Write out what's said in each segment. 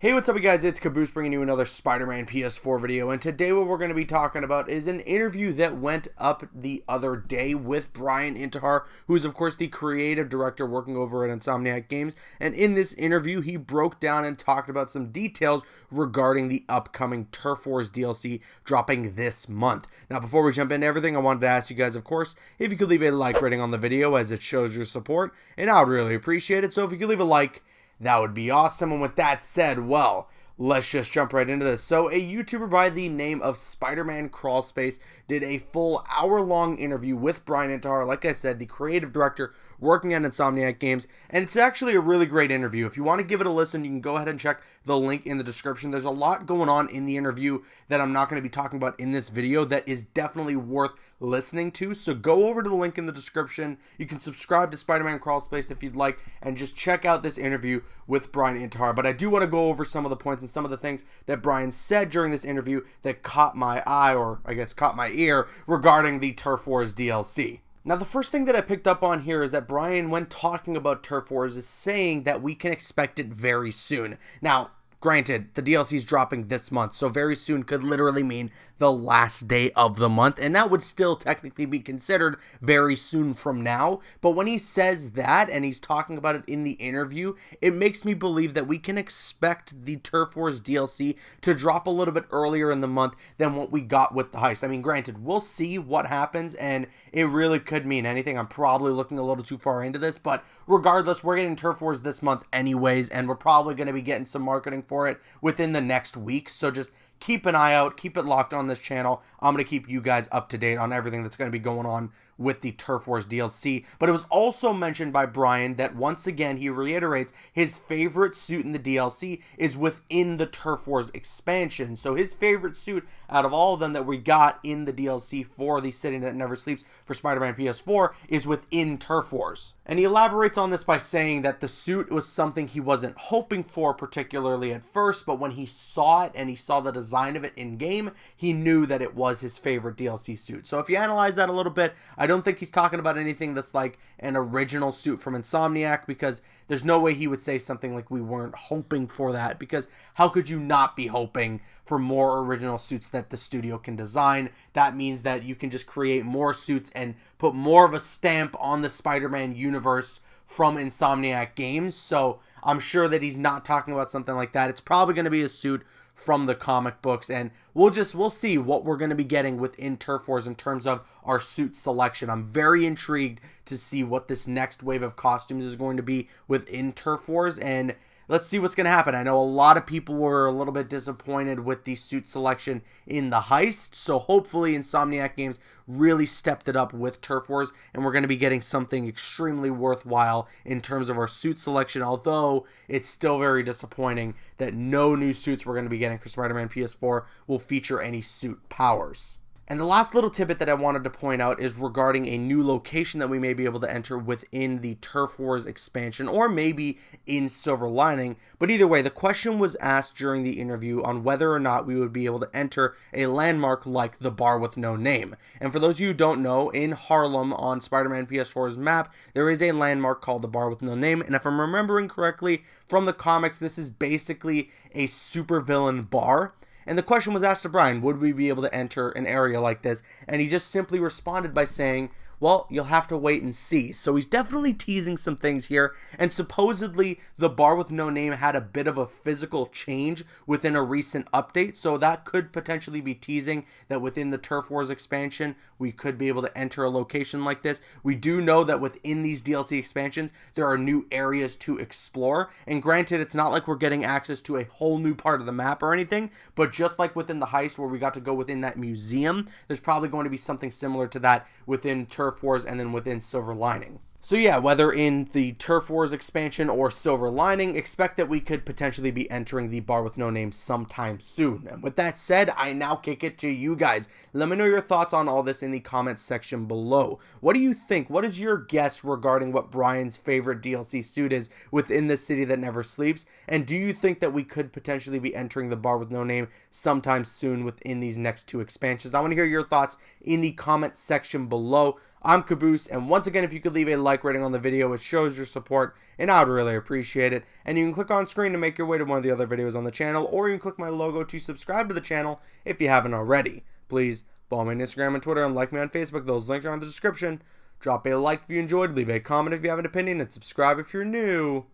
Hey, what's up, you guys? It's Caboose bringing you another Spider-Man PS4 video, and today what we're going to be talking about is an interview that went up the other day with Bryan Intihar, who is, of course, the creative director working over at Insomniac Games, and in this interview, he broke down and talked about some details regarding the upcoming Turf Wars DLC dropping this month. Now, before we jump into everything, I wanted to ask you guys, of course, if you could leave a like rating on the video as it shows your support, and I would really appreciate it, so if you could leave a like, that would be awesome. And with that said, well, let's just jump right into this. So a YouTuber by the name of Spider-Man Crawlspace did a full hour-long interview with Bryan Intihar, like I said, the creative director working at Insomniac Games, and it's actually a really great interview. If you want to give it a listen, you can go ahead and check the link in the description. There's a lot going on in the interview that I'm not going to be talking about in this video that is definitely worth listening to, so go over to the link in the description. You can subscribe to Spider-Man Crawlspace if you'd like, and just check out this interview with Bryan Intihar. But I do want to go over some of the points and some of the things that Bryan said during this interview that caught my eye, or I guess caught my ear, regarding the Turf Wars DLC. Now, the first thing that I picked up on here is that Bryan, when talking about Turf Wars, is saying that we can expect it very soon. Now, granted, the DLC is dropping this month, so very soon could literally mean the last day of the month, and that would still technically be considered very soon from now. But when he says that, and he's talking about it in the interview, it makes me believe that we can expect the Turf Wars DLC to drop a little bit earlier in the month than what we got with the heist. I mean, granted, we'll see what happens, and it really could mean anything. I'm probably looking a little too far into this, but regardless, we're getting Turf Wars this month anyways, and we're probably going to be getting some marketing for it within the next week, so just keep an eye out, keep it locked on this channel. I'm going to keep you guys up to date on everything that's going to be going on with the Turf Wars DLC. But it was also mentioned by Bryan that once again he reiterates his favorite suit in the DLC is within the Turf Wars expansion. So his favorite suit out of all of them that we got in the DLC for the City That Never Sleeps for Spider-Man PS4 is within Turf Wars. And he elaborates on this by saying that the suit was something he wasn't hoping for particularly at first, but when he saw it and he saw the design of it in game, he knew that it was his favorite DLC suit. So if you analyze that a little bit, I don't think he's talking about anything that's like an original suit from Insomniac, because there's no way he would say something like we weren't hoping for that, because how could you not be hoping for more original suits that the studio can design? That means that you can just create more suits and put more of a stamp on the Spider-Man universe from Insomniac Games. So I'm sure that he's not talking about something like that. It's probably going to be a suit from the comic books, and we'll see what we're going to be getting within Turf Wars in terms of our suit selection. I'm very intrigued to see what this next wave of costumes is going to be within Turf Wars, and let's see what's going to happen. I know a lot of people were a little bit disappointed with the suit selection in the heist, so hopefully Insomniac Games really stepped it up with Turf Wars, and we're going to be getting something extremely worthwhile in terms of our suit selection, although it's still very disappointing that no new suits we're going to be getting for Spider-Man PS4 will feature any suit powers. And the last little tidbit that I wanted to point out is regarding a new location that we may be able to enter within the Turf Wars expansion, or maybe in Silver Lining. But either way, the question was asked during the interview on whether or not we would be able to enter a landmark like the Bar with No Name. And for those of you who don't know, in Harlem on Spider-Man PS4's map, there is a landmark called the Bar with No Name. And if I'm remembering correctly from the comics, this is basically a supervillain bar. And the question was asked to Bryan, would we be able to enter an area like this? And he just simply responded by saying, well, you'll have to wait and see. So he's definitely teasing some things here. And supposedly, the Bar with No Name had a bit of a physical change within a recent update. So that could potentially be teasing that within the Turf Wars expansion, we could be able to enter a location like this. We do know that within these DLC expansions, there are new areas to explore. And granted, it's not like we're getting access to a whole new part of the map or anything. But just like within the heist where we got to go within that museum, there's probably going to be something similar to that within Turf Wars and then within Silver Lining. So yeah, whether in the Turf Wars expansion or Silver Lining, expect that we could potentially be entering the Bar with No Name sometime soon. And with that said, I now kick it to you guys. Let me know your thoughts on all this in the comments section below. What do you think? What is your guess regarding what Bryan's favorite DLC suit is within the City That Never Sleeps? And do you think that we could potentially be entering the Bar with No Name sometime soon within these next two expansions? I want to hear your thoughts in the comments section below. I'm Caboose, and once again, if you could leave a like rating on the video, it shows your support, and I would really appreciate it. And you can click on screen to make your way to one of the other videos on the channel, or you can click my logo to subscribe to the channel if you haven't already. Please follow me on Instagram and Twitter, and like me on Facebook. Those links are in the description. Drop a like if you enjoyed, leave a comment if you have an opinion, and subscribe if you're new.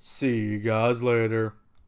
See you guys later.